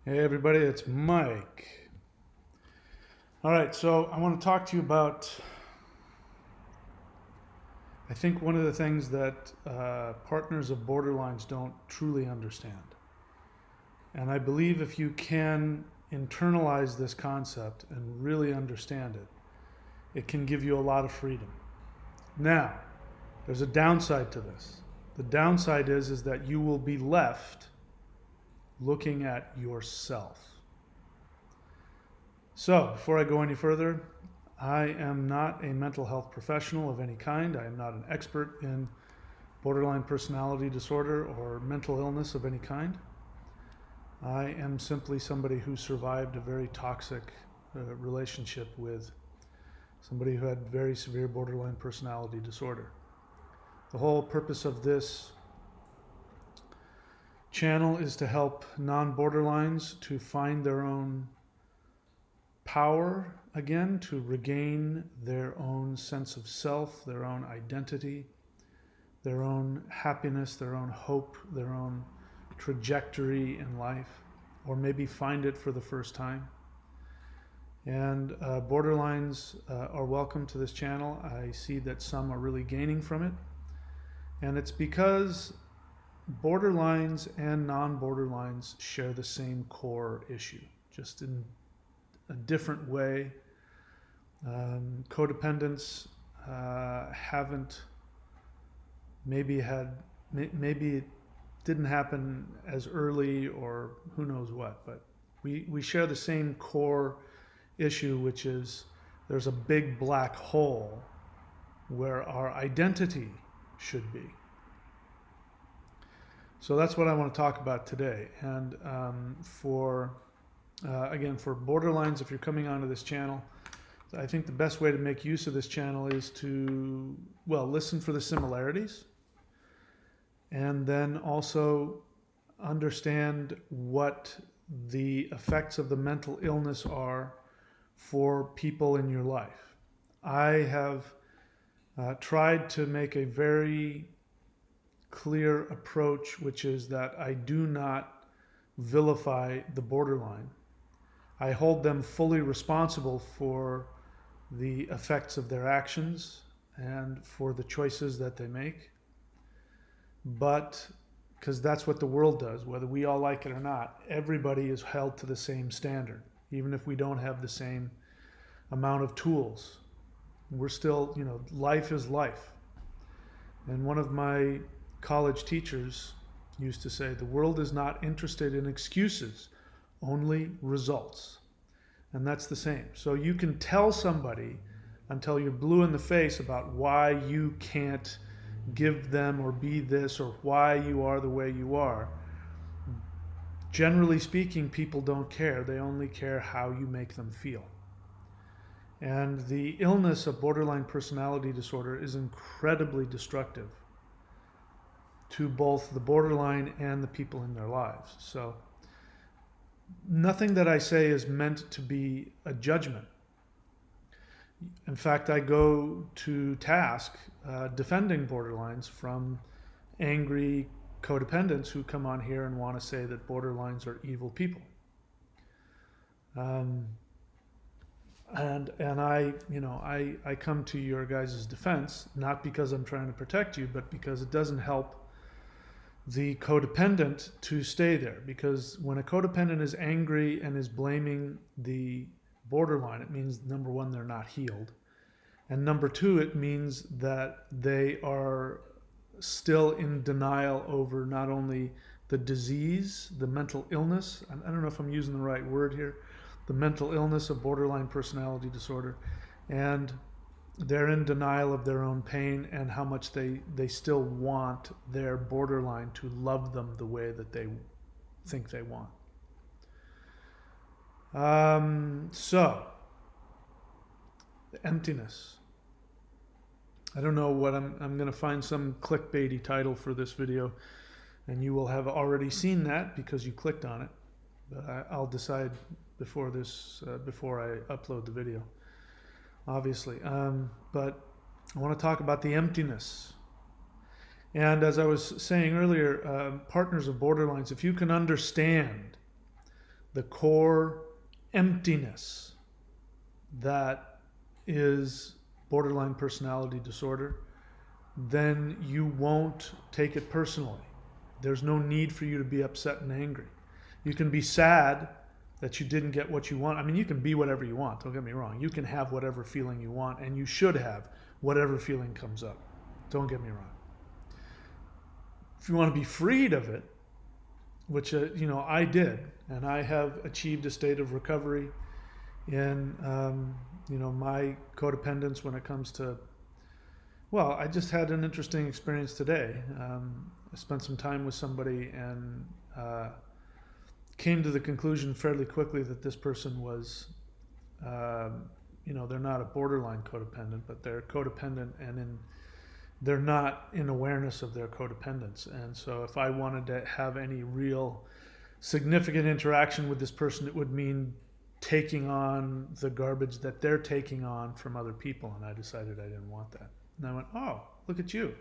Hey everybody, it's Mike. All right, so I want to talk to you about, I think one of the things that partners of borderlines don't truly understand. And I believe if you can internalize this concept and really understand it, it can give you a lot of freedom. Now, there's a downside to this. The downside is that you will be left looking at yourself. So, before I go any further, I am not a mental health professional of any kind. I am not an expert in borderline personality disorder or mental illness of any kind. I am simply somebody who survived a very toxic relationship with somebody who had very severe borderline personality disorder. The whole purpose of this channel is to help non-borderlines to find their own power again, to regain their own sense of self, their own identity, their own happiness, their own hope, their own trajectory in life, or maybe find it for the first time. And borderlines are welcome to this channel. I see that some are really gaining from it. And it's because borderlines and non-borderlines share the same core issue, just in a different way. Codependence haven't maybe it didn't happen as early, or who knows what, but we share the same core issue, which is there's a big black hole where our identity should be. So that's what I want to talk about today. And again, for borderlines, if you're coming onto this channel, I think the best way to make use of this channel is to, well, listen for the similarities, and then also understand what the effects of the mental illness are for people in your life. I have tried to make a very clear approach, which is that I do not vilify the borderline. I hold them fully responsible for the effects of their actions and for the choices that they make. But because that's what the world does, whether we all like it or not, everybody is held to the same standard, even if we don't have the same amount of tools. We're still, life is life. And one of my college teachers used to say, the world is not interested in excuses, only results. And that's the same. So you can tell somebody until you're blue in the face about why you can't give them or be this, or why you are the way you are. Generally speaking, people don't care. They only care how you make them feel. And the illness of borderline personality disorder is incredibly destructive to both the borderline and the people in their lives. So nothing that I say is meant to be a judgment. In fact, I go to task defending borderlines from angry codependents who come on here and want to say that borderlines are evil people. And I come to your guys' defense, not because I'm trying to protect you, but because it doesn't help the codependent to stay there. Because when a codependent is angry and is blaming the borderline, it means, number one, they're not healed. And number two, it means that they are still in denial over not only the disease, the mental illness, I don't know if I'm using the right word here, the mental illness of borderline personality disorder, and they're in denial of their own pain and how much they still want their borderline to love them the way that they think they want. So, the emptiness. I don't know what I'm going to find some clickbaity title for this video, and you will have already seen that because you clicked on it. But I'll decide before I upload the video, obviously. But I want to talk about the emptiness. And as I was saying earlier, partners of borderlines, if you can understand the core emptiness that is borderline personality disorder, then you won't take it personally. There's no need for you to be upset and angry. You can be sad that you didn't get what you want. I mean, you can be whatever you want, don't get me wrong. You can have whatever feeling you want, and you should have whatever feeling comes up. Don't get me wrong. If you want to be freed of it, which I did, and I have achieved a state of recovery in my codependence when it comes to, well, I just had an interesting experience today. I spent some time with somebody and came to the conclusion fairly quickly that this person was, they're not a borderline codependent, but they're codependent, and they're not in awareness of their codependence. And so if I wanted to have any real significant interaction with this person, it would mean taking on the garbage that they're taking on from other people. And I decided I didn't want that. And I went, oh, look at you.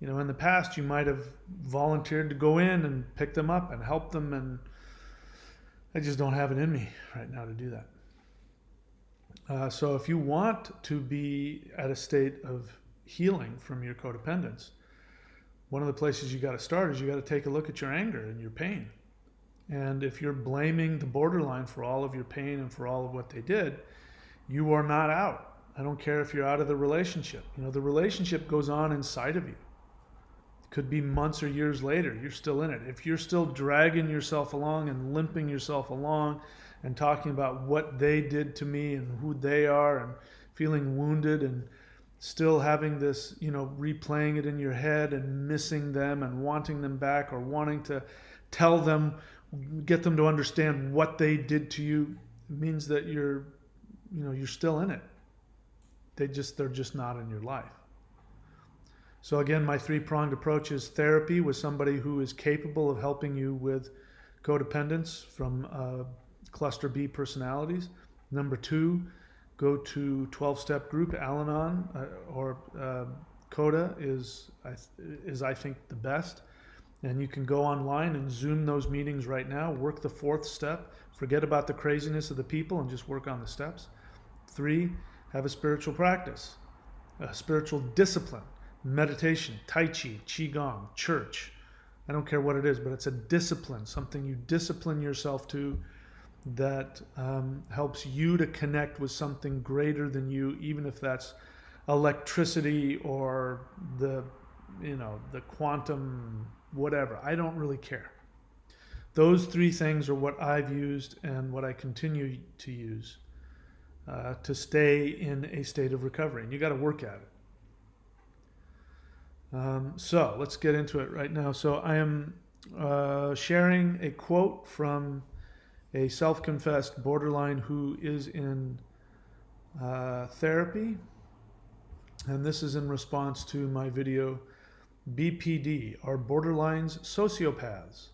In the past, you might have volunteered to go in and pick them up and help them. And I just don't have it in me right now to do that. So if you want to be at a state of healing from your codependence, one of the places you got to start is you got to take a look at your anger and your pain. And if you're blaming the borderline for all of your pain and for all of what they did, you are not out. I don't care if you're out of the relationship. The relationship goes on inside of you. It could be months or years later. You're still in it. If you're still dragging yourself along and limping yourself along and talking about what they did to me and who they are and feeling wounded and still having this, replaying it in your head and missing them and wanting them back or wanting to tell them, get them to understand what they did to you, it means that you're still in it. They're just not in your life. So again, my three-pronged approach is therapy with somebody who is capable of helping you with codependence from cluster B personalities. Number 2, go to 12-step group. Al-Anon or Coda is I think the best. And you can go online and Zoom those meetings right now. Work the 4th step. Forget about the craziness of the people and just work on the steps. 3, have a spiritual practice, a spiritual discipline, meditation, Tai Chi, Qigong, church. I don't care what it is, but it's a discipline, something you discipline yourself to that helps you to connect with something greater than you, even if that's electricity or the quantum whatever. I don't really care. Those 3 things are what I've used and what I continue to use to stay in a state of recovery. And you got to work at it. So let's get into it right now. So I am sharing a quote from a self-confessed borderline who is in therapy. And this is in response to my video, BPD, Are Borderlines Sociopaths?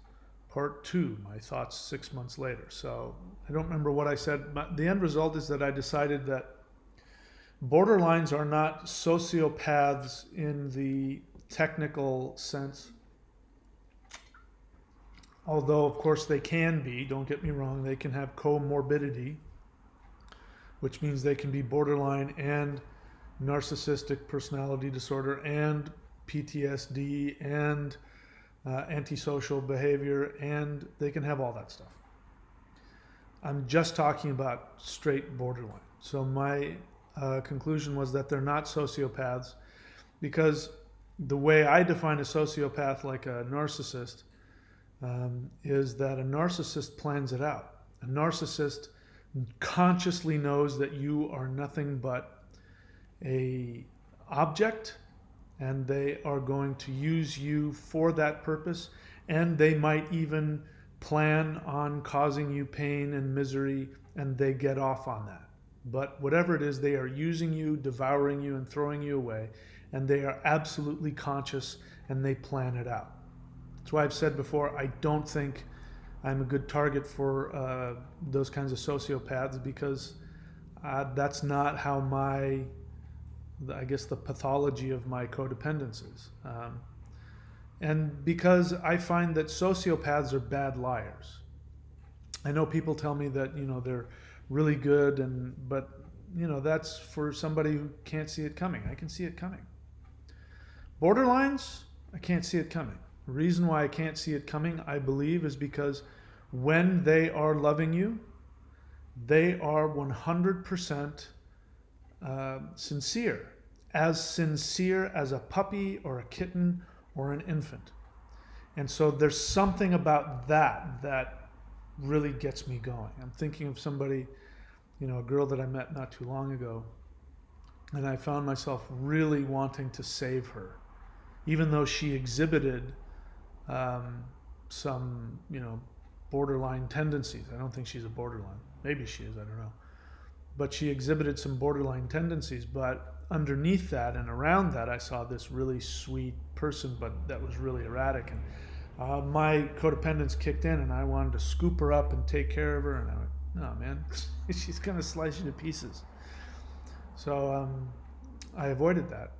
Part 2, my thoughts 6 months later. So I don't remember what I said. The end result is that I decided that borderlines are not sociopaths in the technical sense. Although, of course, they can be. Don't get me wrong. They can have comorbidity, which means they can be borderline and narcissistic personality disorder and PTSD and antisocial behavior, and they can have all that stuff. I'm just talking about straight borderline. So my conclusion was that they're not sociopaths because the way I define a sociopath, like a narcissist, is that a narcissist plans it out. A narcissist consciously knows that you are nothing but a object, and they are going to use you for that purpose, and they might even plan on causing you pain and misery, and they get off on that. But whatever it is, they are using you, devouring you, and throwing you away, and they are absolutely conscious, and they plan it out. That's why I've said before, I don't think I'm a good target for those kinds of sociopaths, because that's not how the pathology of my codependence is. And because I find that sociopaths are bad liars. I know people tell me that, they're really good, but that's for somebody who can't see it coming. I can see it coming. Borderlines, I can't see it coming. The reason why I can't see it coming, I believe, is because when they are loving you, they are 100% sincere as a puppy or a kitten or an infant. And so there's something about that really gets me going. I'm thinking of somebody, a girl that I met not too long ago, and I found myself really wanting to save her, even though she exhibited some, borderline tendencies. I don't think she's a borderline. Maybe she is, I don't know. But she exhibited some borderline tendencies. But underneath that and around that, I saw this really sweet person, but that was really erratic. And my codependence kicked in, and I wanted to scoop her up and take care of her. And I went, no, man, she's going to slice you to pieces. So I avoided that.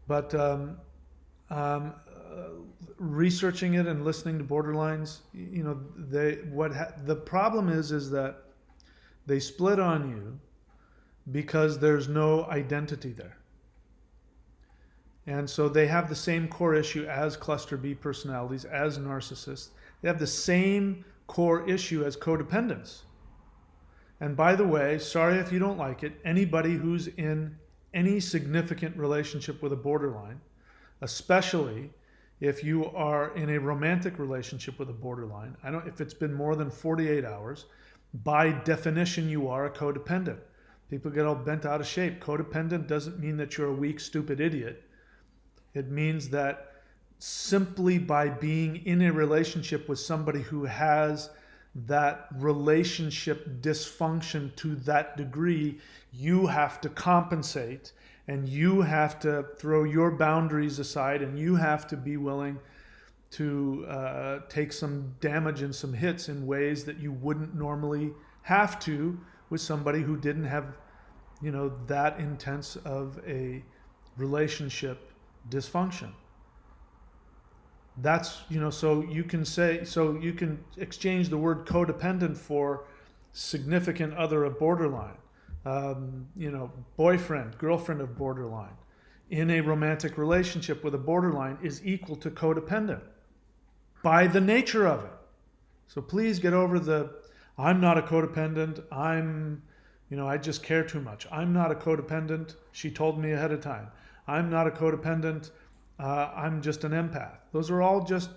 But researching it and listening to borderlines, the problem is that they split on you because there's no identity there. And so they have the same core issue as cluster B personalities, as narcissists. They have the same core issue as codependence. And by the way, sorry if you don't like it, anybody who's in any significant relationship with a borderline, especially if you are in a romantic relationship with a borderline, if it's been more than 48 hours, by definition you are a codependent. People get all bent out of shape. Codependent doesn't mean that you're a weak, stupid idiot. It means that simply by being in a relationship with somebody who has that relationship dysfunction to that degree, you have to compensate, and you have to throw your boundaries aside, and you have to be willing to take some damage and some hits in ways that you wouldn't normally have to with somebody who didn't have, that intense of a relationship dysfunction. That's, so you can exchange the word codependent for significant other of borderline, boyfriend, girlfriend of borderline, in a romantic relationship with a borderline is equal to codependent by the nature of it. So please get over I'm not a codependent, I just care too much. I'm not a codependent, she told me ahead of time. I'm not a codependent, I'm just an empath. Those are all just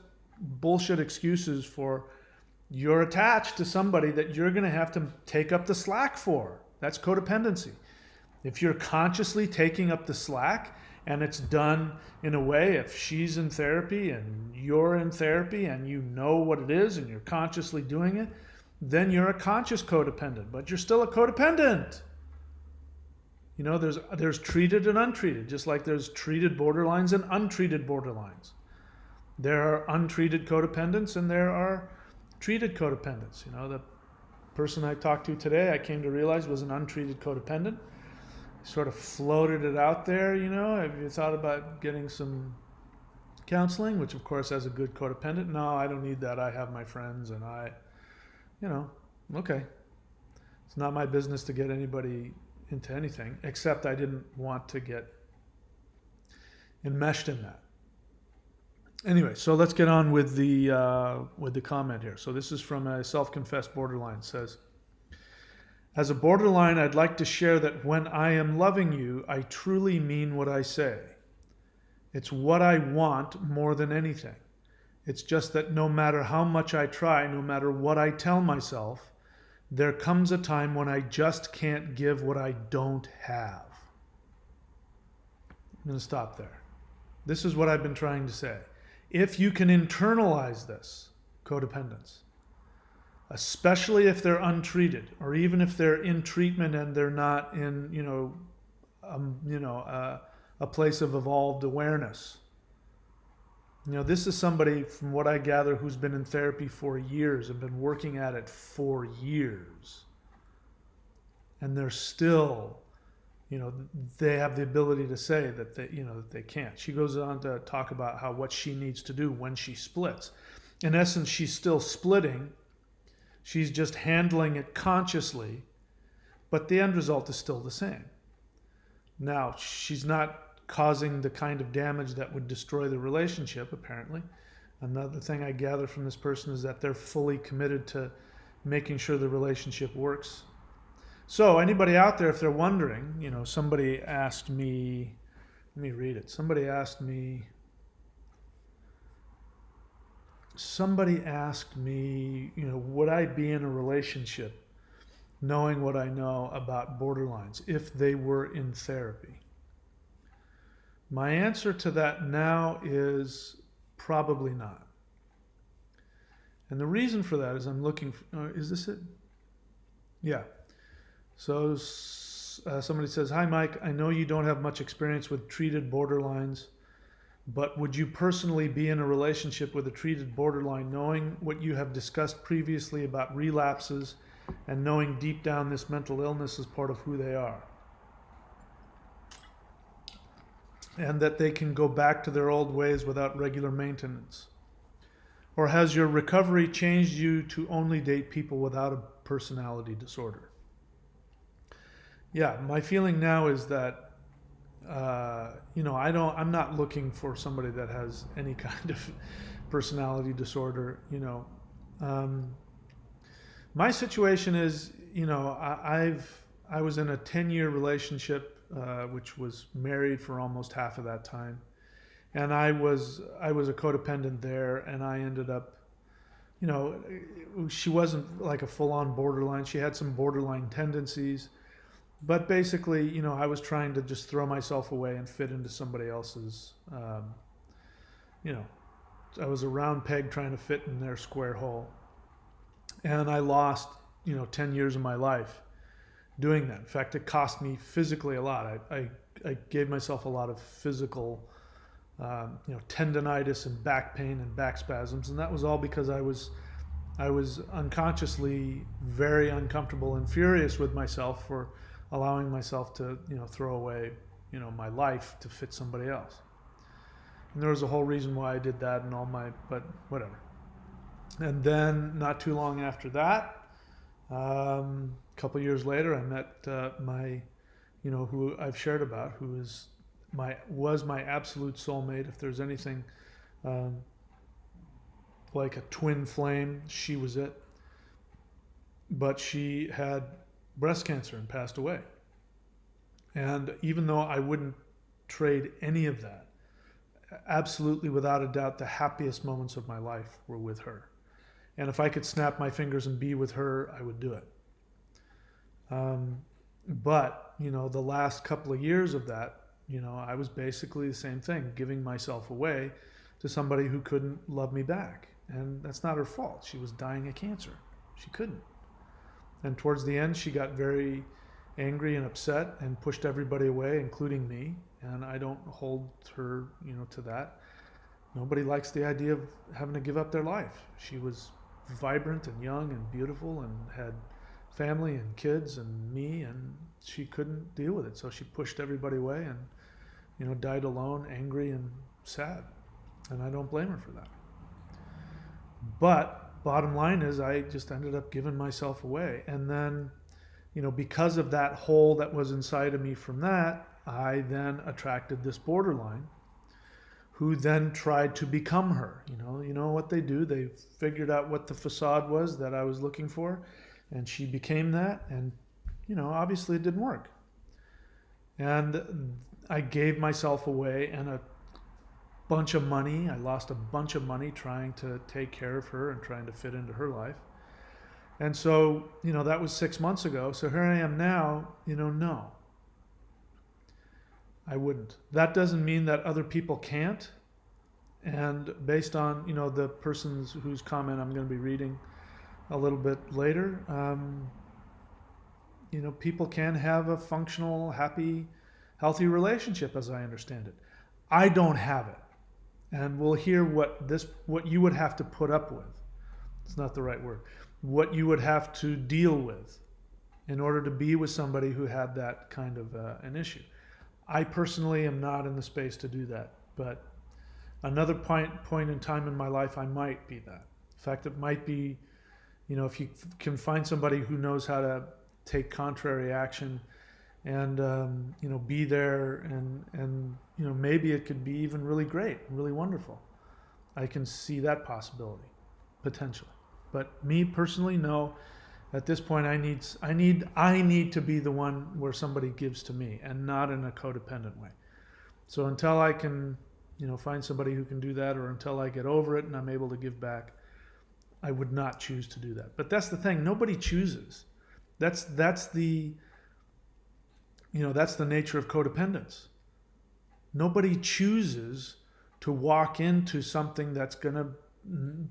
bullshit excuses for you're attached to somebody that you're going to have to take up the slack for. That's codependency. If you're consciously taking up the slack and it's done in a way, if she's in therapy and you're in therapy and you know what it is and you're consciously doing it, then you're a conscious codependent, but you're still a codependent. There's treated and untreated, just like there's treated borderlines and untreated borderlines. There are untreated codependents and there are treated codependents. The person I talked to today, I came to realize was an untreated codependent. Sort of floated it out there, have you thought about getting some counseling? Which of course, as a good codependent, no, I don't need that. I have my friends and okay. It's not my business to get anybody into anything, except I didn't want to get enmeshed in that. Anyway, so let's get on with the comment here. So this is from a self-confessed borderline. It says, as a borderline, I'd like to share that when I am loving you, I truly mean what I say. It's what I want more than anything. It's just that no matter how much I try, no matter what I tell myself, there comes a time when I just can't give what I don't have. I'm going to stop there. This is what I've been trying to say. If you can internalize this, codependence, especially if they're untreated, or even if they're in treatment and they're not in, a place of evolved awareness. This is somebody, from what I gather, who's been in therapy for years and been working at it for years. And they're still, they have the ability to say that they can't. She goes on to talk about what she needs to do when she splits. In essence, she's still splitting She's just handling it consciously, but the end result is still the same. Now, she's not causing the kind of damage that would destroy the relationship, apparently. Another thing I gather from this person is that they're fully committed to making sure the relationship works. So anybody out there, if they're wondering, somebody asked me, let me read it. Somebody asked me, would I be in a relationship knowing what I know about borderlines if they were in therapy? My answer to that now is probably not. And the reason for that is I'm looking for, is this it? Yeah. So somebody says, "Hi Mike, I know you don't have much experience with treated borderlines, but would you personally be in a relationship with a treated borderline knowing what you have discussed previously about relapses and knowing deep down this mental illness is part of who they are? And that they can go back to their old ways without regular maintenance? Or has your recovery changed you to only date people without a personality disorder?" Yeah, my feeling now is that I'm not looking for somebody that has any kind of personality disorder. My situation is, I was in a 10-year relationship, which was married for almost half of that time, and I was a codependent there, and I ended up, she wasn't like a full-on borderline. She had some borderline tendencies. But basically, I was trying to just throw myself away and fit into somebody else's, I was a round peg trying to fit in their square hole. And I lost, 10 years of my life doing that. In fact, it cost me physically a lot. I gave myself a lot of physical, tendonitis and back pain and back spasms. And that was all because I was unconsciously very uncomfortable and furious with myself for allowing myself to, throw away, my life to fit somebody else. And there was a whole reason why I did that but whatever. And then not too long after that, a couple years later, I met my, who I've shared about, who was my absolute soulmate. If there's anything like a twin flame, she was it. But she had breast cancer and passed away. And even though I wouldn't trade any of that, absolutely without a doubt, the happiest moments of my life were with her. And if I could snap my fingers and be with her, I would do it. But, the last couple of years of that, I was basically the same thing, giving myself away to somebody who couldn't love me back. And that's not her fault. She was dying of cancer. She couldn't. And towards the end, she got very angry and upset and pushed everybody away, including me. And I don't hold her, to that. Nobody likes the idea of having to give up their life. She was vibrant and young and beautiful and had family and kids and me, and she couldn't deal with it. So she pushed everybody away and, died alone, angry and sad. And I don't blame her for that. But bottom line is I just ended up giving myself away. And then, because of that hole that was inside of me from that, I then attracted this borderline who then tried to become her. You know what they do? They figured out what the facade was that I was looking for, and she became that. And, obviously it didn't work. And I gave myself away and a bunch of money. I lost a bunch of money trying to take care of her and trying to fit into her life. And so, that was 6 months ago. So here I am now, no, I wouldn't. That doesn't mean that other people can't. And based on, the person's whose comment I'm going to be reading a little bit later, people can have a functional, happy, healthy relationship as I understand it. I don't have it. And we'll hear what you would have to put up with. It's not the right word. What you would have to deal with in order to be with somebody who had that kind of an issue. I personally am not in the space to do that. But another point in time in my life, I might be that. In fact, it might be, if you can find somebody who knows how to take contrary action and be there, and maybe it could be even really great, really wonderful. I can see that possibility potentially. But me personally, no. At this point, I need to be the one where somebody gives to me, and not in a codependent way. So until I can, find somebody who can do that, or until I get over it and I'm able to give back, I would not choose to do that. But that's the thing. Nobody chooses. That's the nature of codependence. Nobody chooses to walk into something that's going to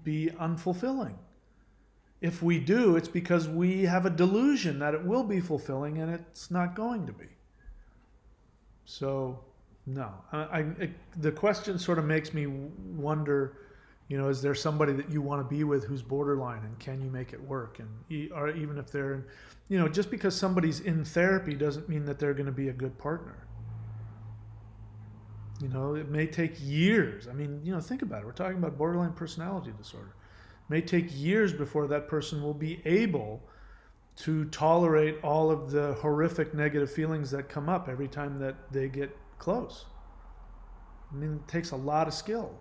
be unfulfilling. If we do, it's because we have a delusion that it will be fulfilling, and it's not going to be. So, no. The question sort of makes me wonder, is there somebody that you want to be with who's borderline, and can you make it work? And or even if they're, just because somebody's in therapy doesn't mean that they're going to be a good partner. It may take years. I mean, think about it. We're talking about borderline personality disorder. It may take years before that person will be able to tolerate all of the horrific negative feelings that come up every time that they get close. I mean, it takes a lot of skill.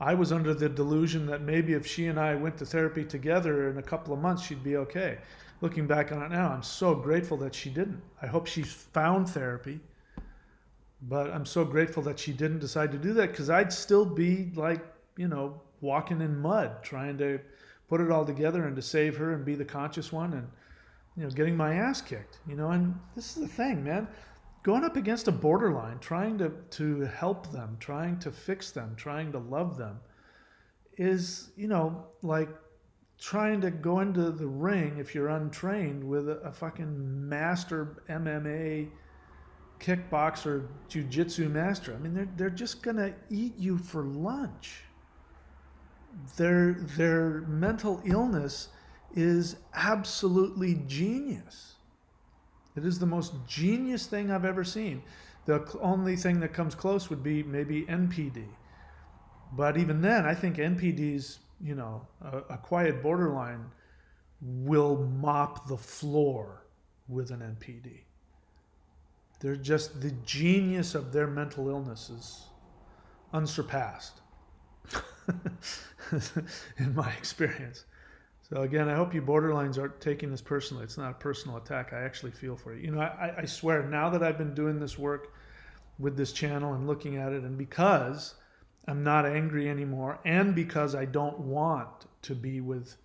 I was under the delusion that maybe if she and I went to therapy together in a couple of months, she'd be okay. Looking back on it now, I'm so grateful that she didn't. I hope she's found therapy. But I'm so grateful that she didn't decide to do that, because I'd still be like, walking in mud, trying to put it all together and to save her and be the conscious one, and, getting my ass kicked, and this is the thing, man. Going up against a borderline, trying to help them, trying to fix them, trying to love them is, like trying to go into the ring, if you're untrained, with a fucking master MMA kickboxer, jiu-jitsu master. I mean, they're just gonna eat you for lunch. Their mental illness is absolutely genius. It is the most genius thing I've ever seen. The only thing that comes close would be maybe NPD. But even then, I think NPD's, a quiet borderline will mop the floor with an NPD. They're just, the genius of their mental illness is unsurpassed in my experience. So again, I hope you borderlines aren't taking this personally. It's not a personal attack. I actually feel for you. I swear, now that I've been doing this work with this channel and looking at it, and because I'm not angry anymore, and because I don't want to be with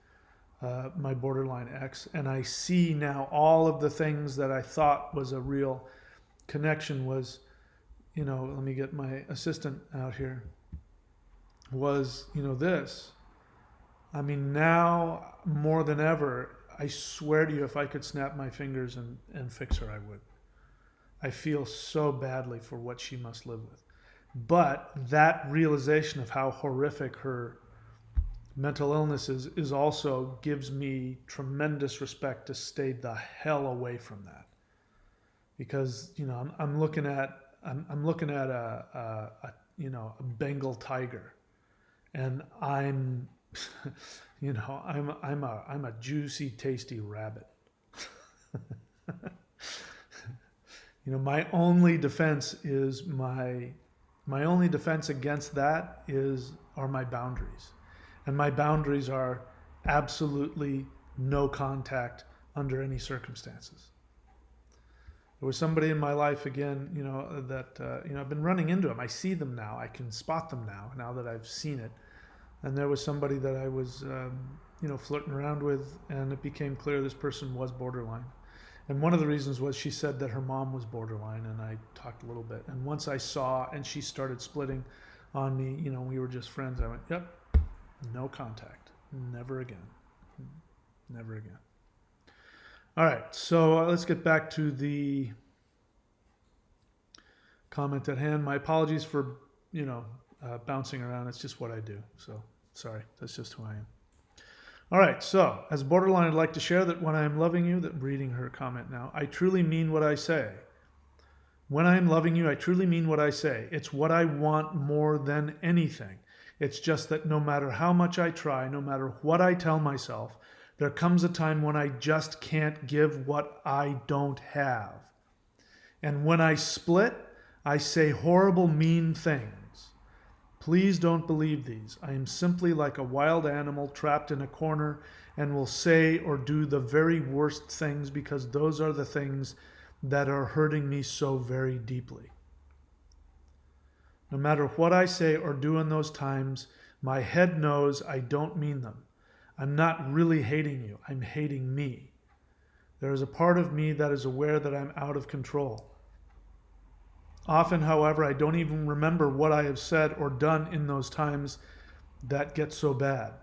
my borderline ex, and I see now all of the things that I thought was a real connection was, let me get my assistant out here, was, this. I mean, now more than ever, I swear to you, if I could snap my fingers and fix her, I would. I feel so badly for what she must live with. But that realization of how horrific her mental illness is also gives me tremendous respect to stay the hell away from that. Because I'm looking at a Bengal tiger, and I'm I'm a juicy, tasty rabbit. My only defense against that are my boundaries, and my boundaries are absolutely no contact under any circumstances. There was somebody in my life again, that I've been running into them. I see them now. I can spot them now that I've seen it. And there was somebody that I was, flirting around with, and it became clear this person was borderline. And one of the reasons was she said that her mom was borderline, and I talked a little bit. And once I saw, and she started splitting on me, we were just friends, I went, yep, no contact, never again, never again. All right, so let's get back to the comment at hand. My apologies for, bouncing around. It's just what I do. So sorry, that's just who I am. All right, so as borderline, I'd like to share that when I am loving you, that I'm reading her comment now, I truly mean what I say. When I am loving you, I truly mean what I say. It's what I want more than anything. It's just that no matter how much I try, no matter what I tell myself, there comes a time when I just can't give what I don't have. And when I split, I say horrible, mean things. Please don't believe these. I am simply like a wild animal trapped in a corner and will say or do the very worst things because those are the things that are hurting me so very deeply. No matter what I say or do in those times, my head knows I don't mean them. I'm not really hating you. I'm hating me. There is a part of me that is aware that I'm out of control. Often, however, I don't even remember what I have said or done in those times that get so bad.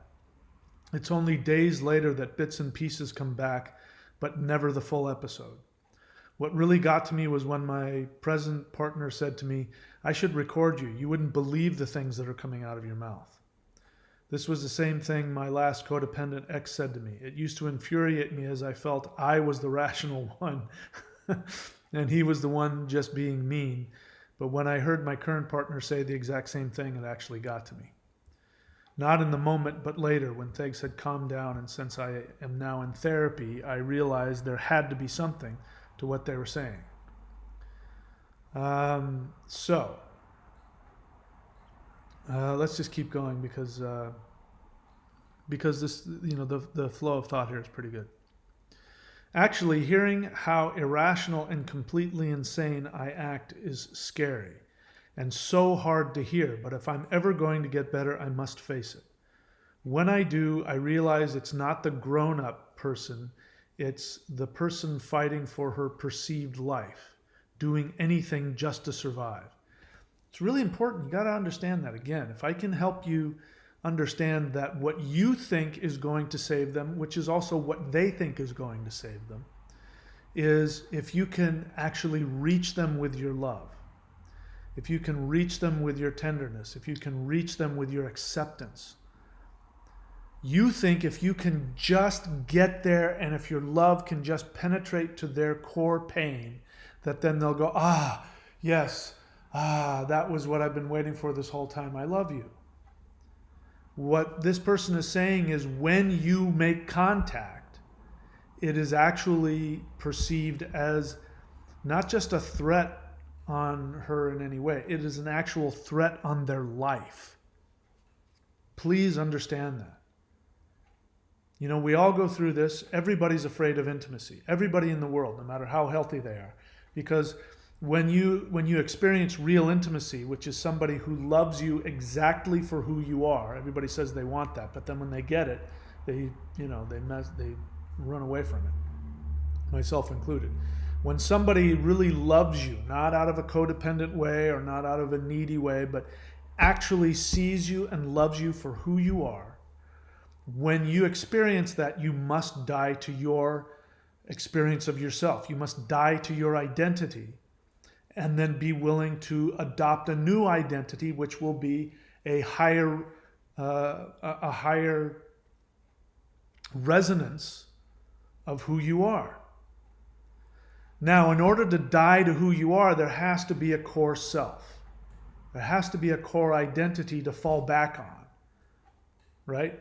It's only days later that bits and pieces come back, but never the full episode. What really got to me was when my present partner said to me, I should record you. You wouldn't believe the things that are coming out of your mouth. This was the same thing my last codependent ex said to me. It used to infuriate me as I felt I was the rational one and he was the one just being mean. But when I heard my current partner say the exact same thing, it actually got to me. Not in the moment, but later when things had calmed down, and since I am now in therapy, I realized there had to be something to what they were saying. Let's just keep going because this, the flow of thought here is pretty good. Actually, hearing how irrational and completely insane I act is scary and so hard to hear, but if I'm ever going to get better, I must face it. When I do, I realize it's not the grown-up person, it's the person fighting for her perceived life, doing anything just to survive. It's really important. You got to understand that. Again, if I can help you understand that what you think is going to save them, which is also what they think is going to save them, is if you can actually reach them with your love, if you can reach them with your tenderness, if you can reach them with your acceptance. You think if you can just get there and if your love can just penetrate to their core pain, that then they'll go, yes, that was what I've been waiting for this whole time. I love you. What this person is saying is when you make contact, it is actually perceived as not just a threat on her in any way. It is an actual threat on their life. Please understand that. We all go through this. Everybody's afraid of intimacy. Everybody in the world, no matter how healthy they are. Because when you experience real intimacy, which is somebody who loves you exactly for who you are, everybody says they want that, but then when they get it, they run away from it, myself included. When somebody really loves you, not out of a codependent way or not out of a needy way, but actually sees you and loves you for who you are, when you experience that, you must die to your experience of yourself. You must die to your identity and then be willing to adopt a new identity, which will be a higher resonance of who you are. Now, in order to die to who you are, there has to be a core self. There has to be a core identity to fall back on, right?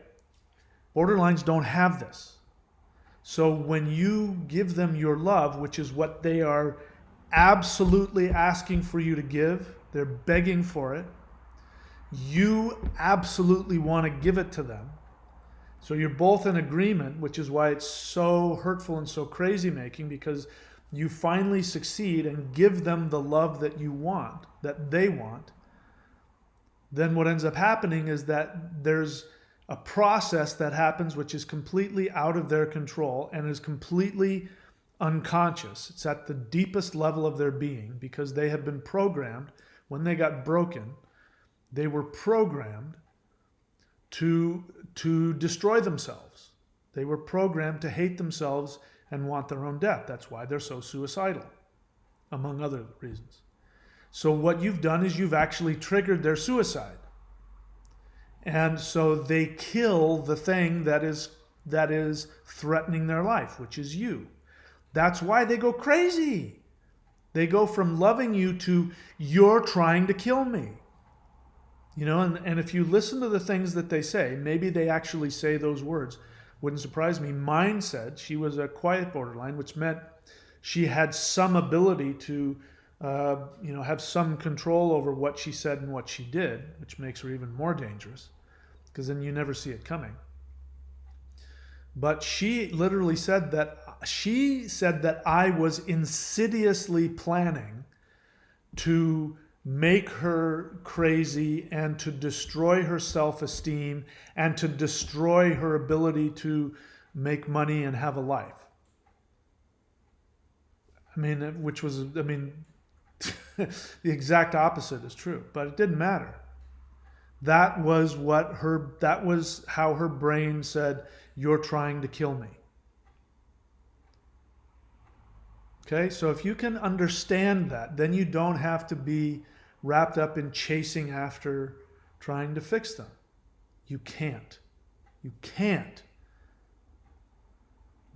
Borderlines don't have this. So when you give them your love, which is what they are absolutely asking for you to give, they're begging for it, you absolutely want to give it to them. So you're both in agreement, which is why it's so hurtful and so crazy making, because you finally succeed and give them the love that you want, that they want. Then what ends up happening is that there's a process that happens which is completely out of their control and is completely unconscious. It's at the deepest level of their being because they have been programmed. When they got broken, they were programmed to destroy themselves. They were programmed to hate themselves and want their own death. That's why they're so suicidal, among other reasons. So what you've done is you've actually triggered their suicide. And so they kill the thing that is threatening their life, which is you. That's why they go crazy. They go from loving you to, you're trying to kill me. And if you listen to the things that they say, maybe they actually say those words. Wouldn't surprise me. Mine said she was a quiet borderline, which meant she had some ability to, have some control over what she said and what she did, which makes her even more dangerous, because then you never see it coming. But she literally said that I was insidiously planning to make her crazy and to destroy her self-esteem and to destroy her ability to make money and have a life. The exact opposite is true, but it didn't matter. That was how her brain said, "You're trying to kill me." Okay, so if you can understand that, then you don't have to be wrapped up in chasing after trying to fix them. You can't. You can't.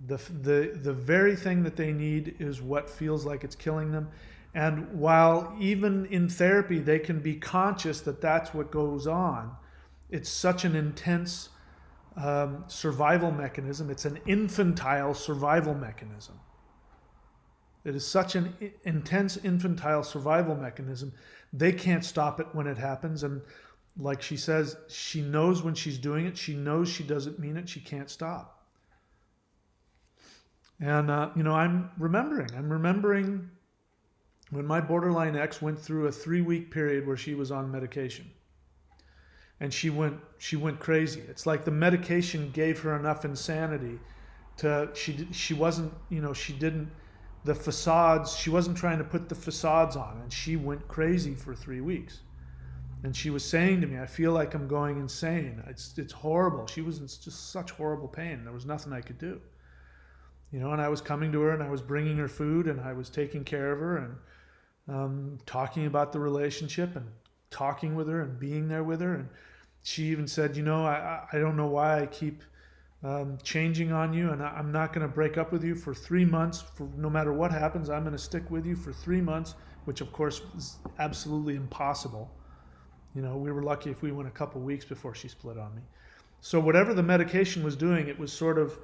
The very thing that they need is what feels like it's killing them. And while even in therapy they can be conscious that that's what goes on, it's such an intense survival mechanism. It's an infantile survival mechanism. It is such an intense infantile survival mechanism. They can't stop it when it happens. And like she says, she knows when she's doing it. She knows she doesn't mean it. She can't stop. And, I'm remembering when my borderline ex went through a 3-week period where she was on medication. And she went crazy. It's like the medication gave her enough insanity she wasn't trying to put the facades on, and she went crazy for 3 weeks. And she was saying to me, "I feel like I'm going insane. It's horrible." She was in just such horrible pain. There was nothing I could do. And I was coming to her and I was bringing her food and I was taking care of her and talking about the relationship and talking with her and being there with her. And she even said, I don't know why I keep changing on you, and I'm not going to break up with you for 3 months. No matter what happens, I'm going to stick with you for 3 months, which of course is absolutely impossible. We were lucky if we went a couple weeks before she split on me. So whatever the medication was doing, it was sort of,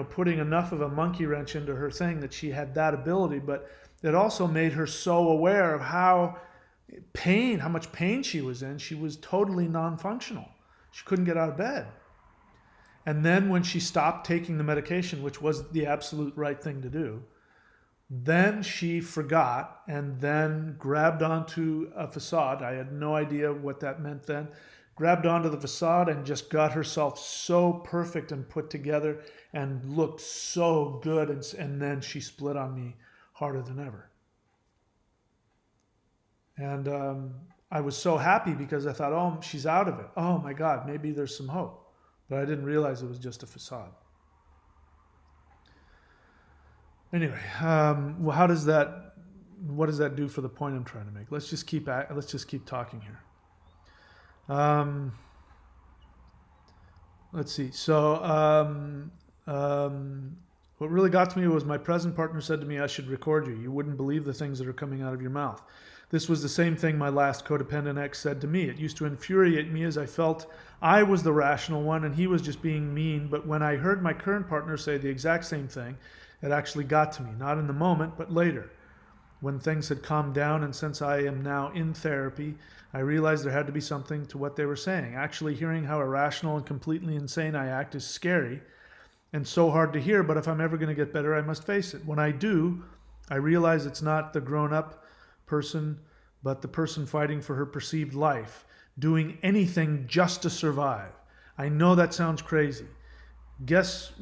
putting enough of a monkey wrench into her thing that she had that ability, but it also made her so aware of how much pain she was in. She was totally non-functional. She couldn't get out of bed. And then when she stopped taking the medication, which was the absolute right thing to do, then she forgot and then grabbed onto a facade. I had no idea what that meant then. Grabbed onto the facade and just got herself so perfect and put together and looked so good. And then she split on me harder than ever. And I was so happy because I thought, oh, she's out of it. Oh my God, maybe there's some hope. But I didn't realize it was just a facade. Anyway, what does that do for the point I'm trying to make? Let's just keep talking here. Let's see. So, what really got to me was my present partner said to me, "I should record you. You wouldn't believe the things that are coming out of your mouth." This was the same thing my last codependent ex said to me. It used to infuriate me as I felt I was the rational one and he was just being mean. But when I heard my current partner say the exact same thing, it actually got to me. Not in the moment, but later, when things had calmed down. And since I am now in therapy, I realized there had to be something to what they were saying. Actually, hearing how irrational and completely insane I act is scary and so hard to hear, but if I'm ever going to get better, I must face it. When I do, I realize it's not the grown-up person, but the person fighting for her perceived life, doing anything just to survive. I know that sounds crazy. Guess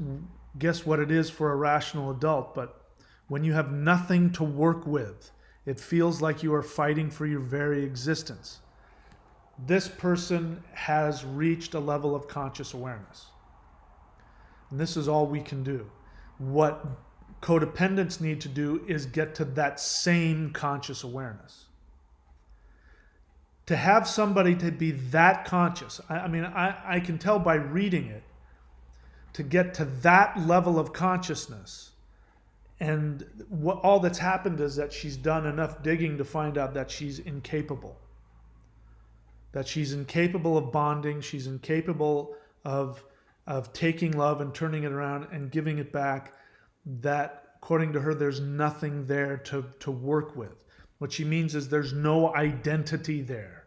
what it is for a rational adult, but when you have nothing to work with, it feels like you are fighting for your very existence. This person has reached a level of conscious awareness. And this is all we can do. What codependents need to do is get to that same conscious awareness. To have somebody to be that conscious, I can tell by reading it, to get to that level of consciousness, and all that's happened is that she's done enough digging to find out that she's incapable. that she's incapable of bonding, she's incapable of taking love and turning it around and giving it back, that according to her, there's nothing there to work with. What she means is there's no identity there.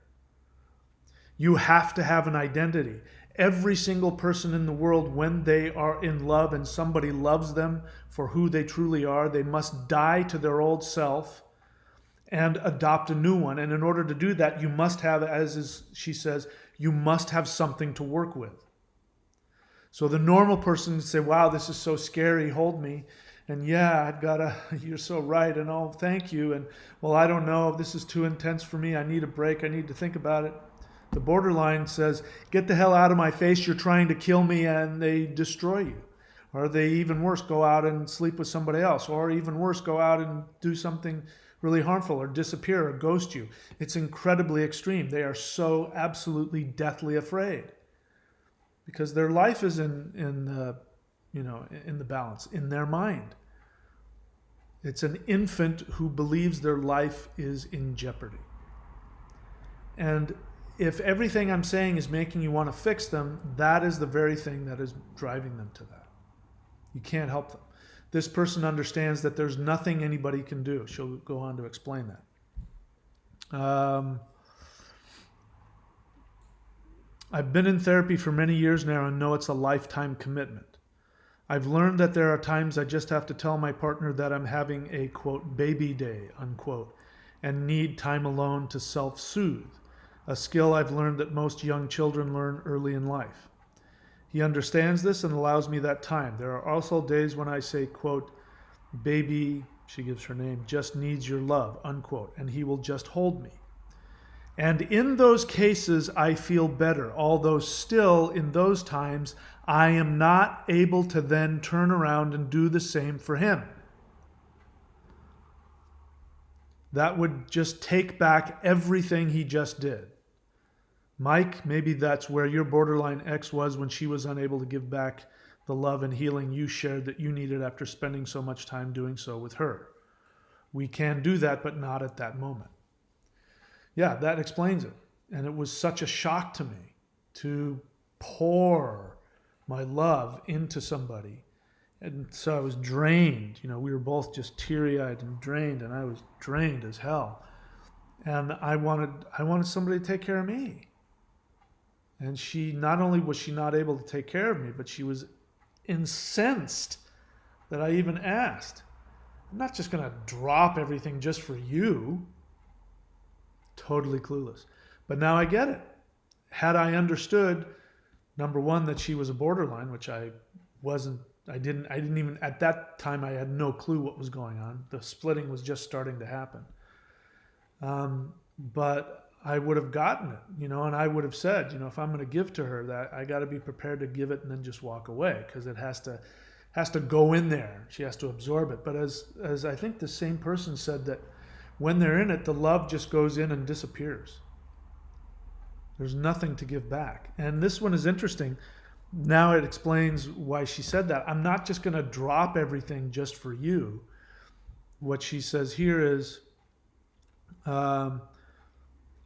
You have to have an identity. Every single person in the world, when they are in love and somebody loves them for who they truly are, they must die to their old self and adopt a new one. And in order to do that, you must have, she says, you must have something to work with. So the normal person would say, wow, this is so scary, hold me. And yeah, you're so right, and oh, thank you. And well, I don't know, this is too intense for me, I need a break, I need to think about it. The borderline says, get the hell out of my face, you're trying to kill me, and they destroy you. Or they, even worse, go out and sleep with somebody else. Or even worse, go out and do something really harmful or disappear or ghost you. It's incredibly extreme. They are so absolutely deathly afraid because their life is in the balance, in their mind. It's an infant who believes their life is in jeopardy. And if everything I'm saying is making you want to fix them, that is the very thing that is driving them to that. You can't help them. This person understands that there's nothing anybody can do. She'll go on to explain that. I've been in therapy for many years now and know it's a lifetime commitment. I've learned that there are times I just have to tell my partner that I'm having a, quote, baby day, unquote, and need time alone to self-soothe, a skill I've learned that most young children learn early in life. He understands this and allows me that time. There are also days when I say, quote, baby, she gives her name, just needs your love, unquote, and he will just hold me. And in those cases, I feel better, although still in those times, I am not able to then turn around and do the same for him. That would just take back everything he just did. Mike, maybe that's where your borderline ex was when she was unable to give back the love and healing you shared that you needed after spending so much time doing so with her. We can do that, but not at that moment. Yeah, that explains it. And it was such a shock to me to pour my love into somebody. And so I was drained. We were both just teary-eyed and drained, and I was drained as hell. And I wanted somebody to take care of me. And not only was she not able to take care of me, but she was incensed that I even asked. I'm not just going to drop everything just for you. Totally clueless. But now I get it. Had I understood, number one, that she was a borderline, which I didn't even, at that time, I had no clue what was going on. The splitting was just starting to happen. But I would have gotten it, and I would have said, if I'm going to give to her, that I got to be prepared to give it and then just walk away, because it has to go in there. She has to absorb it. But as I think the same person said, that when they're in it, the love just goes in and disappears. There's nothing to give back. And this one is interesting. Now it explains why she said that. I'm not just going to drop everything just for you. What she says here is, I'm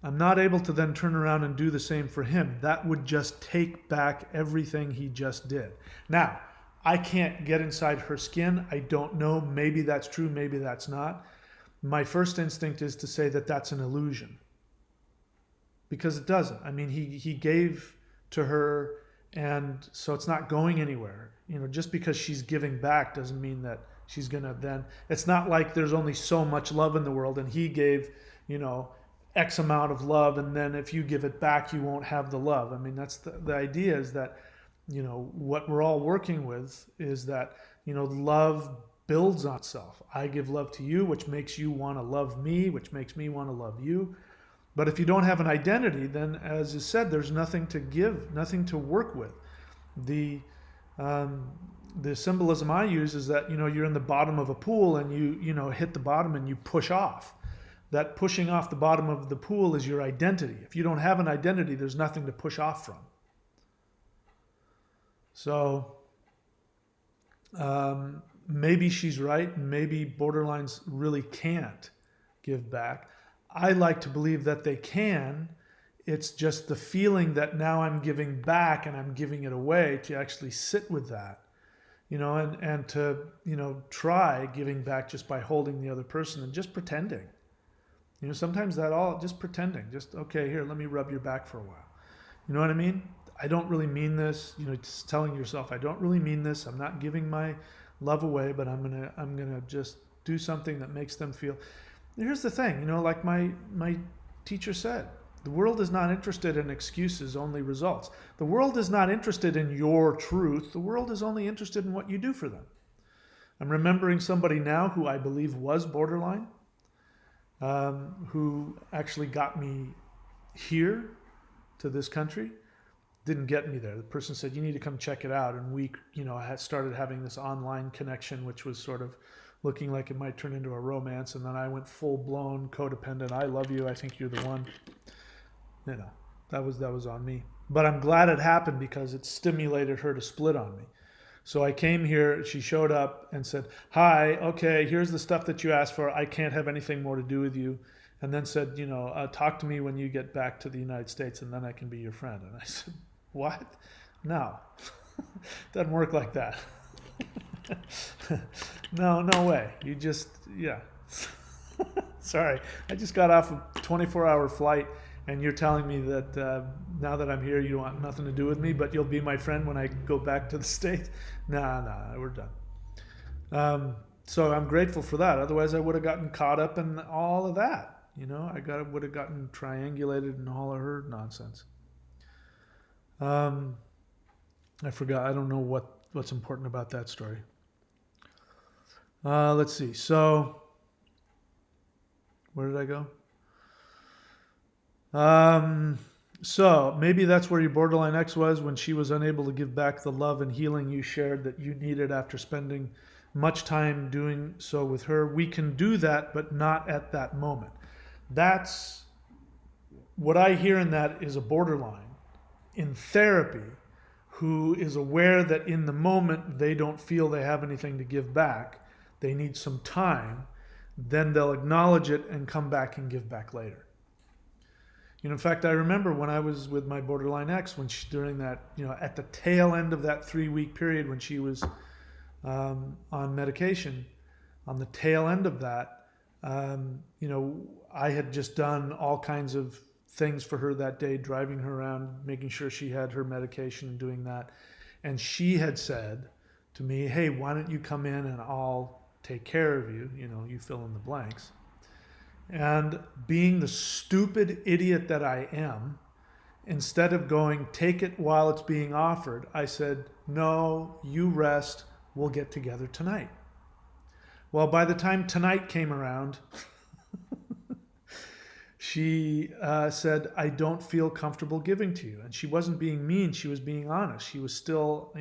not able to then turn around and do the same for him. That would just take back everything he just did. Now, I can't get inside her skin. I don't know. Maybe that's true. Maybe that's not. My first instinct is to say that that's an illusion. Because it doesn't. I mean, he gave to her, and so it's not going anywhere. Just because she's giving back doesn't mean that she's going to then... It's not like there's only so much love in the world, and he gave, X amount of love, and then if you give it back, you won't have the love. I mean, that's the idea, is that, what we're all working with is that, love builds on itself. I give love to you, which makes you want to love me, which makes me want to love you. But if you don't have an identity, then, as is said, there's nothing to give, nothing to work with. The symbolism I use is that, you're in the bottom of a pool and you hit the bottom and you push off. That pushing off the bottom of the pool is your identity. If you don't have an identity, there's nothing to push off from. So maybe she's right. Maybe borderlines really can't give back. I like to believe that they can It's just the feeling that now I'm giving back and I'm giving it away, to actually sit with that, and to, try giving back just by holding the other person and just pretending. Sometimes that all just pretending, just, okay, here, let me rub your back for a while. You know what I mean? I don't really mean this, just telling yourself, I don't really mean this. I'm not giving my love away, but I'm gonna just do something that makes them feel. Here's the thing, like my teacher said, the world is not interested in excuses, only results. The world is not interested in your truth. The world is only interested in what you do for them. I'm remembering somebody now who I believe was borderline, who actually got me here to this country. Didn't get me there. The person said, you need to come check it out. And we, had started having this online connection, which was sort of looking like it might turn into a romance. And then I went full blown codependent. I love you. I think you're the one. That was on me. But I'm glad it happened because it stimulated her to split on me. So I came here, she showed up and said, hi, okay, here's the stuff that you asked for. I can't have anything more to do with you. And then said, talk to me when you get back to the United States and then I can be your friend. And I said, what? No, doesn't work like that. No way. You just, yeah. Sorry, I just got off a 24-hour flight and you're telling me that now that I'm here, you want nothing to do with me, but you'll be my friend when I go back to the States? Nah, we're done. So I'm grateful for that. Otherwise, I would have gotten caught up in all of that. I would have gotten triangulated in all of her nonsense. I forgot. I don't know what's important about that story. Let's see. So, where did I go? So maybe that's where your borderline ex was, when she was unable to give back the love and healing you shared that you needed after spending much time doing so with her. We can do that, but not at that moment. That's what I hear in that is a borderline in therapy who is aware that in the moment they don't feel they have anything to give back. They need some time. Then they'll acknowledge it and come back and give back later. In fact, I remember when I was with my borderline ex, when during that, at the tail end of that 3-week period when she was on medication, on the tail end of that, I had just done all kinds of things for her that day, driving her around, making sure she had her medication and doing that. And she had said to me, hey, why don't you come in and I'll take care of you, you fill in the blanks. And being the stupid idiot that I am, instead of going, take it while it's being offered, I said, no, you rest, we'll get together tonight. Well, by the time tonight came around, she said, I don't feel comfortable giving to you. And she wasn't being mean, she was being honest. She was still,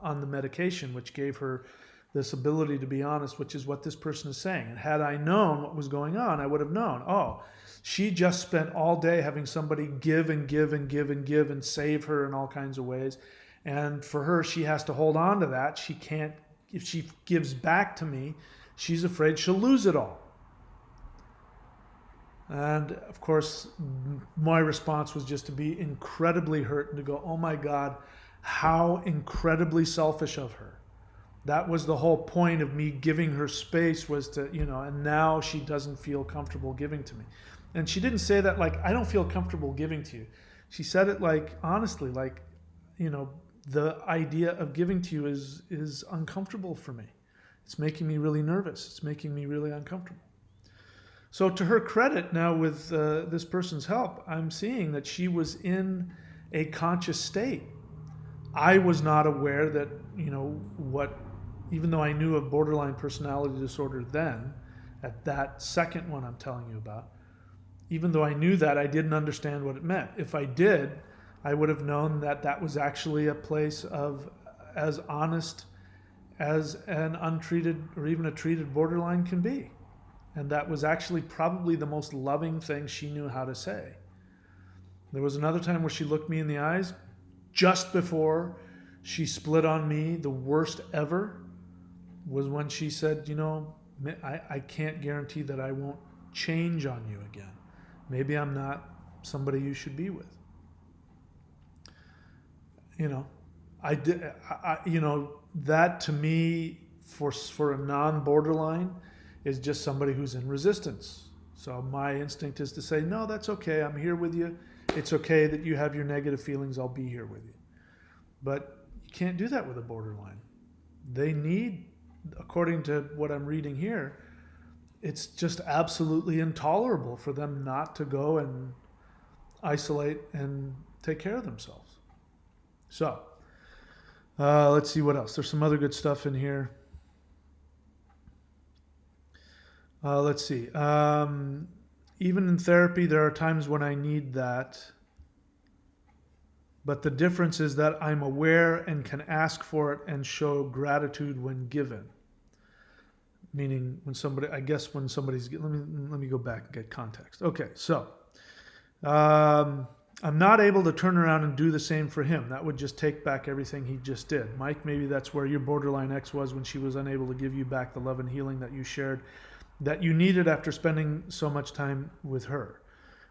on the medication, which gave her this ability to be honest, which is what this person is saying. And had I known what was going on, I would have known, oh, she just spent all day having somebody give and give and give and give and save her in all kinds of ways. And for her, she has to hold on to that. She can't, if she gives back to me, she's afraid she'll lose it all. And of course, my response was just to be incredibly hurt and to go, oh my God, how incredibly selfish of her. That was the whole point of me giving her space, was to, and now she doesn't feel comfortable giving to me. And she didn't say that like, I don't feel comfortable giving to you. She said it like, honestly, like, the idea of giving to you is uncomfortable for me. It's making me really nervous. It's making me really uncomfortable. So to her credit, now with this person's help, I'm seeing that she was in a conscious state. I was not aware that, even though I knew of borderline personality disorder then, at that second one I'm telling you about, even though I knew that, I didn't understand what it meant. If I did, I would have known that that was actually a place of as honest as an untreated or even a treated borderline can be. And that was actually probably the most loving thing she knew how to say. There was another time where she looked me in the eyes just before she split on me, the worst ever, was when she said, I can't guarantee that I won't change on you again. Maybe I'm not somebody you should be with. That to me, for a non-borderline, is just somebody who's in resistance. So my instinct is to say, no, that's okay. I'm here with you. It's okay that you have your negative feelings. I'll be here with you. But you can't do that with a borderline. They need, according to what I'm reading here, it's just absolutely intolerable for them not to go and isolate and take care of themselves. So, let's see what else. There's some other good stuff in here. Let's see. Even in therapy, there are times when I need that. But the difference is that I'm aware and can ask for it and show gratitude when given. Meaning when somebody's, let me go back and get context. Okay, so I'm not able to turn around and do the same for him. That would just take back everything he just did. Mike, maybe that's where your borderline ex was when she was unable to give you back the love and healing that you shared, that you needed after spending so much time with her.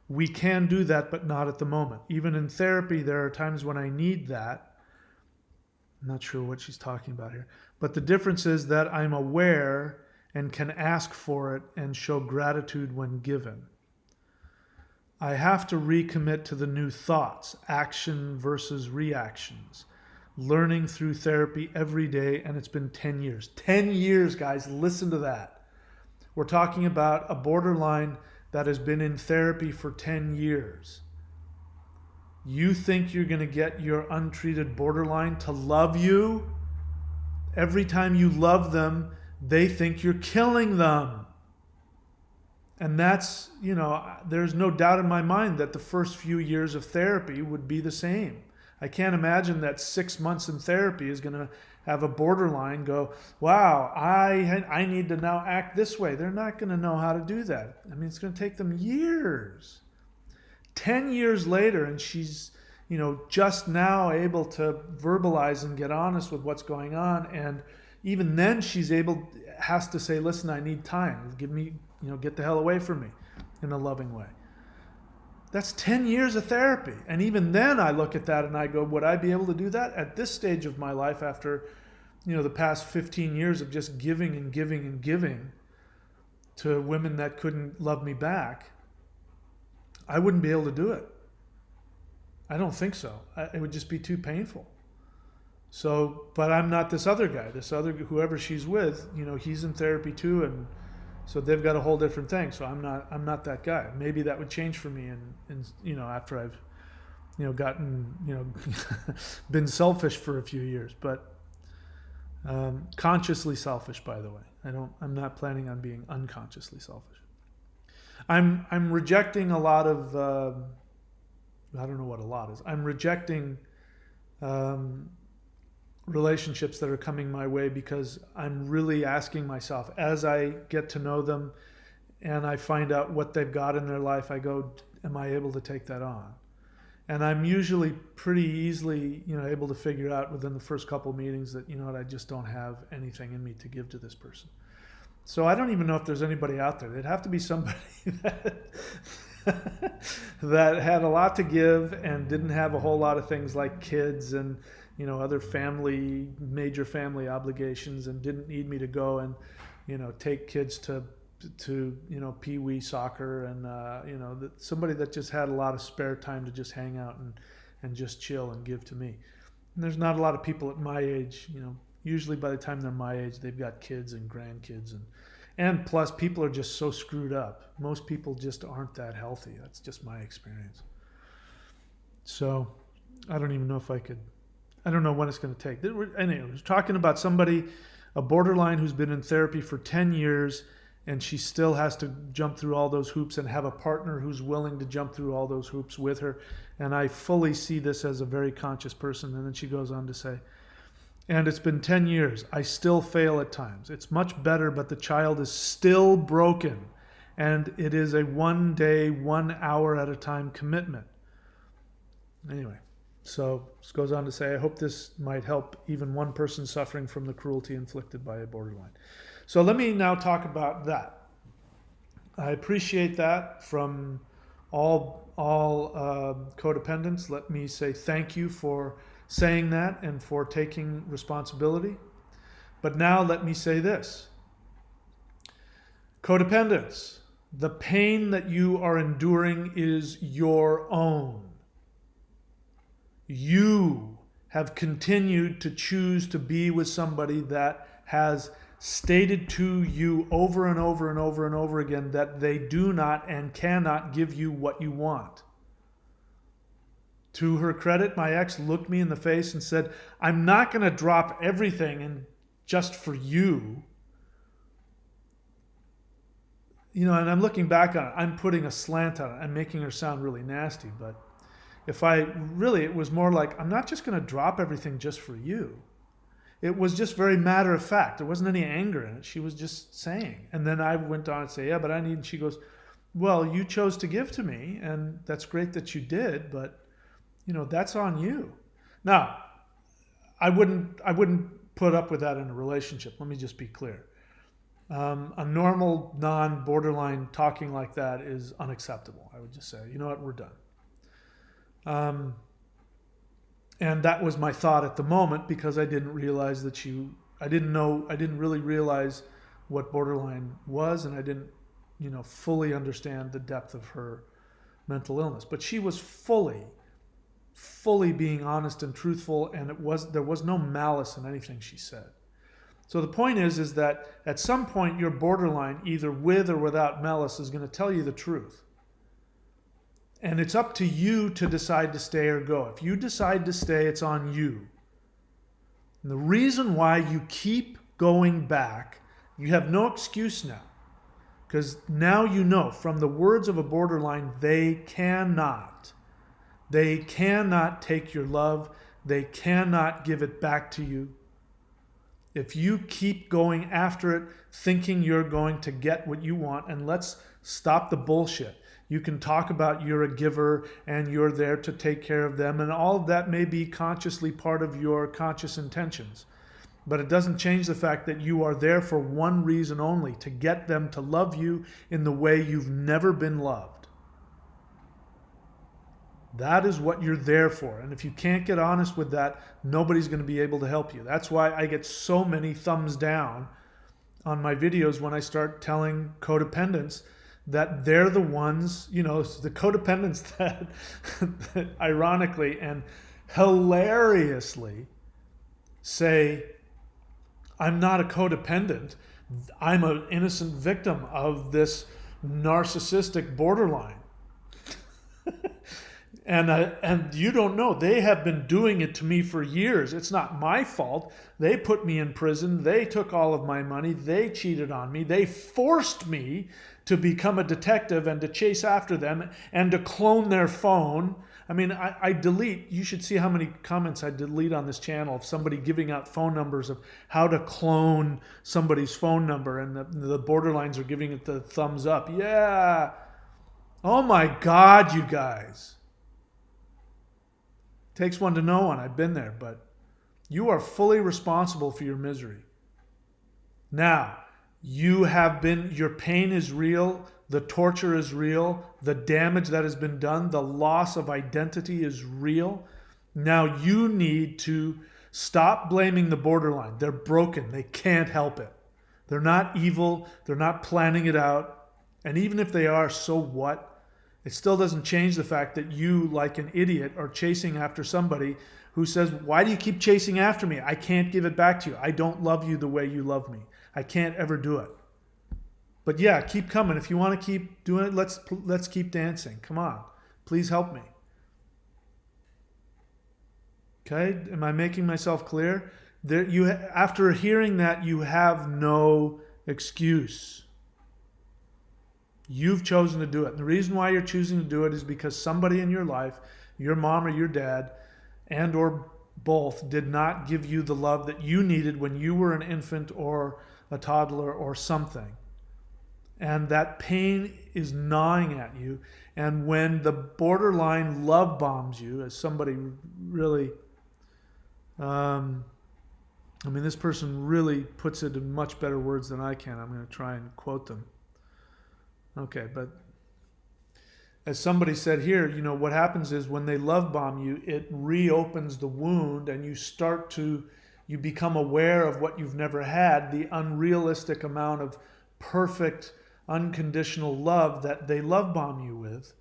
We can do that, but not at the moment. Even in therapy, there are times when I need that. I'm not sure what she's talking about here. But the difference is that I'm aware and can ask for it and show gratitude when given. I have to recommit to the new thoughts, action versus reactions, learning through therapy every day, and it's been 10 years. 10 years, guys, listen to that. We're talking about a borderline that has been in therapy for 10 years. You think you're going to get your untreated borderline to love you? Every time you love them, they think you're killing them. And that's, there's no doubt in my mind that the first few years of therapy would be the same. I can't imagine that 6 months in therapy is going to have a borderline go, wow, I need to now act this way. They're not going to know how to do that. I mean, it's going to take them years. 10 years later, and she's, just now able to verbalize and get honest with what's going on. And even then has to say, listen, I need time. Give me, get the hell away from me in a loving way. That's 10 years of therapy. And even then I look at that and I go, would I be able to do that at this stage of my life after, the past 15 years of just giving and giving and giving to women that couldn't love me back? I wouldn't be able to do it. I don't think so. It would just be too painful. So, but I'm not this other guy. Whoever she's with, he's in therapy too, and so they've got a whole different thing. So I'm not that guy. Maybe that would change for me, and after I've, gotten, been selfish for a few years, but consciously selfish, by the way. I'm not planning on being unconsciously selfish. I'm rejecting a lot of, I don't know what a lot is. I'm rejecting relationships that are coming my way because I'm really asking myself, as I get to know them and I find out what they've got in their life, I go, am I able to take that on? And I'm usually pretty easily, able to figure out within the first couple meetings that, I just don't have anything in me to give to this person. So I don't even know if there's anybody out there. It'd have to be somebody that had a lot to give and didn't have a whole lot of things like kids and, other major family obligations, and didn't need me to go and, take kids to pee-wee soccer, and, somebody that just had a lot of spare time to just hang out and just chill and give to me. And there's not a lot of people at my age, usually by the time they're my age, they've got kids and grandkids, and plus people are just so screwed up. Most people just aren't that healthy. That's just my experience. So I don't even know if I don't know what it's going to take. Anyway, we're talking about somebody, a borderline who's been in therapy for 10 years, and she still has to jump through all those hoops and have a partner who's willing to jump through all those hoops with her. And I fully see this as a very conscious person. And then she goes on to say, and it's been 10 years. I still fail at times. It's much better, but the child is still broken. And it is a 1 day, 1 hour at a time commitment. Anyway, so this goes on to say, I hope this might help even one person suffering from the cruelty inflicted by a borderline. So let me now talk about that. I appreciate that from all codependents, let me say thank you for saying that and for taking responsibility. But now let me say this. Codependence, the pain that you are enduring is your own. You have continued to choose to be with somebody that has stated to you over and over and over and over again that they do not and cannot give you what you want. To her credit, my ex looked me in the face and said, I'm not going to drop everything and just for you. You know, and I'm looking back on it, I'm putting a slant on it. I'm making her sound really nasty, but if I really, it was more like, I'm not just going to drop everything just for you. It was just very matter of fact. There wasn't any anger in it. She was just saying. And then I went on and say, yeah, but I need, and she goes, well, you chose to give to me, and that's great that you did, but you know, that's on you. Now, I wouldn't put up with that in a relationship. Let me just be clear. A normal, non-borderline talking like that is unacceptable. I would just say, you know what, we're done. And that was my thought at the moment because I didn't realize that I didn't really realize what borderline was, and I didn't, you know, fully understand the depth of her mental illness. But she was fully being honest and truthful, and there was no malice in anything she said. So the point is that at some point your borderline, either with or without malice, is going to tell you the truth. And it's up to you to decide to stay or go. If you decide to stay, it's on you. And the reason why you keep going back, you have no excuse now. Because now you know, from the words of a borderline, they cannot take your love. They cannot give it back to you. If you keep going after it, thinking you're going to get what you want, and let's stop the bullshit. You can talk about you're a giver and you're there to take care of them, and all of that may be consciously part of your conscious intentions. But it doesn't change the fact that you are there for one reason only, to get them to love you in the way you've never been loved. That is what you're there for. And if you can't get honest with that, nobody's going to be able to help you. That's why I get so many thumbs down on my videos when I start telling codependents that they're the ones, you know, the codependents that ironically and hilariously say, I'm not a codependent. I'm an innocent victim of this narcissistic borderline. And you don't know, they have been doing it to me for years. It's not my fault. They put me in prison. They took all of my money. They cheated on me. They forced me to become a detective and to chase after them and to clone their phone. I mean, I delete, you should see how many comments I delete on this channel of somebody giving out phone numbers of how to clone somebody's phone number, and the borderlines are giving it the thumbs up. Yeah. Oh my God, you guys. Takes one to know one. I've been there, but you are fully responsible for your misery. Now, your pain is real, the torture is real, the damage that has been done, the loss of identity is real. Now you need to stop blaming the borderline. They're broken. They can't help it. They're not evil. They're not planning it out. And even if they are, so what? It still doesn't change the fact that you, like an idiot, are chasing after somebody who says, why do you keep chasing after me? I can't give it back to you. I don't love you the way you love me. I can't ever do it. But yeah, keep coming. If you want to keep doing it, let's keep dancing. Come on. Please help me. Okay? Am I making myself clear? After hearing that, you have no excuse. You've chosen to do it. And the reason why you're choosing to do it is because somebody in your life, your mom or your dad, and or both, did not give you the love that you needed when you were an infant or a toddler or something. And that pain is gnawing at you. And when the borderline love bombs you, as somebody really, this person really puts it in much better words than I can. I'm going to try and quote them. Okay, but as somebody said here, what happens is when they love bomb you, it reopens the wound, and you become aware of what you've never had, the unrealistic amount of perfect, unconditional love that they love bomb you with,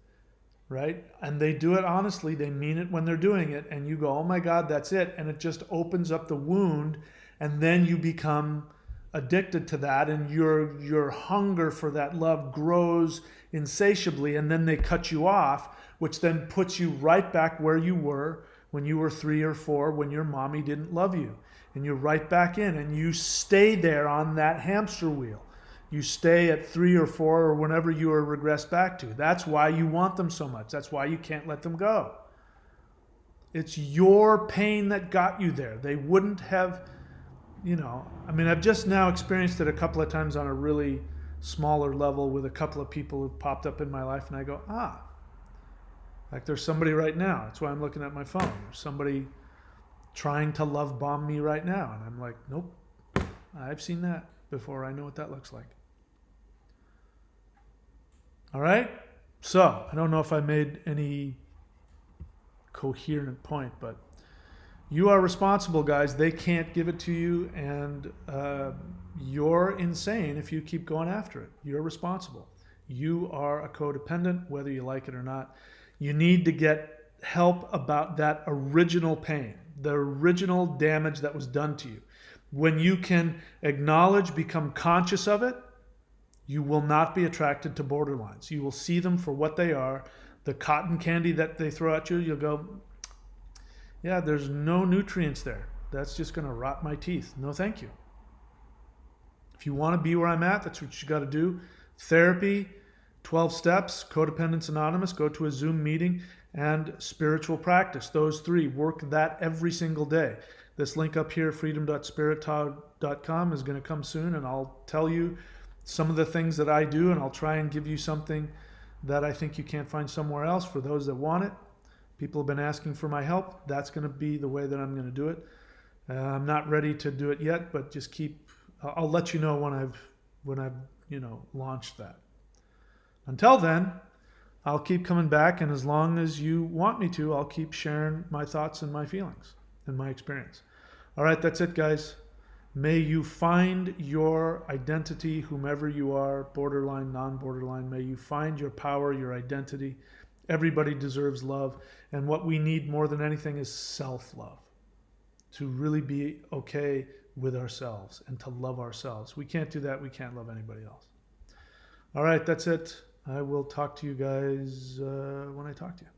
right? And they do it honestly. They mean it when they're doing it. And you go, oh my God, that's it. And it just opens up the wound. And then you become addicted to that. And your hunger for that love grows insatiably. And then they cut you off, which then puts you right back where you were when you were 3 or 4, when your mommy didn't love you. And you're right back in. And you stay there on that hamster wheel. You stay at 3 or 4 or whenever you are regressed back to. That's why you want them so much. That's why you can't let them go. It's your pain that got you there. They wouldn't have, I've just now experienced it a couple of times on a really smaller level with a couple of people who've popped up in my life, and I go, like there's somebody right now. That's why I'm looking at my phone. There's somebody trying to love bomb me right now. And I'm like, nope, I've seen that before. I know what that looks like. All right. So I don't know if I made any coherent point, but you are responsible, guys. They can't give it to you, and you're insane if you keep going after it. You're responsible. You are a codependent, whether you like it or not. You need to get help about that original pain, the original damage that was done to you. When you can acknowledge, become conscious of it, you will not be attracted to borderlines. You will see them for what they are. The cotton candy that they throw at you, you'll go, yeah, there's no nutrients there. That's just going to rot my teeth. No, thank you. If you want to be where I'm at, that's what you got to do. Therapy, 12 steps, Codependence Anonymous, go to a Zoom meeting, and spiritual practice. Those 3, work that every single day. This link up here, freedom.spirittower.com, is going to come soon, and I'll tell you some of the things that I do, and I'll try and give you something that I think you can't find somewhere else for those that want it. People have been asking for my help. That's going to be the way that I'm going to do it. I'm not ready to do it yet, but just I'll let you know when I've launched that. Until then, I'll keep coming back, and as long as you want me to, I'll keep sharing my thoughts and my feelings and my experience. All right, that's it, guys. May you find your identity, whomever you are, borderline, non-borderline. May you find your power, your identity. Everybody deserves love. And what we need more than anything is self-love, to really be okay with ourselves and to love ourselves. We can't do that. We can't love anybody else. All right, that's it. I will talk to you guys when I talk to you.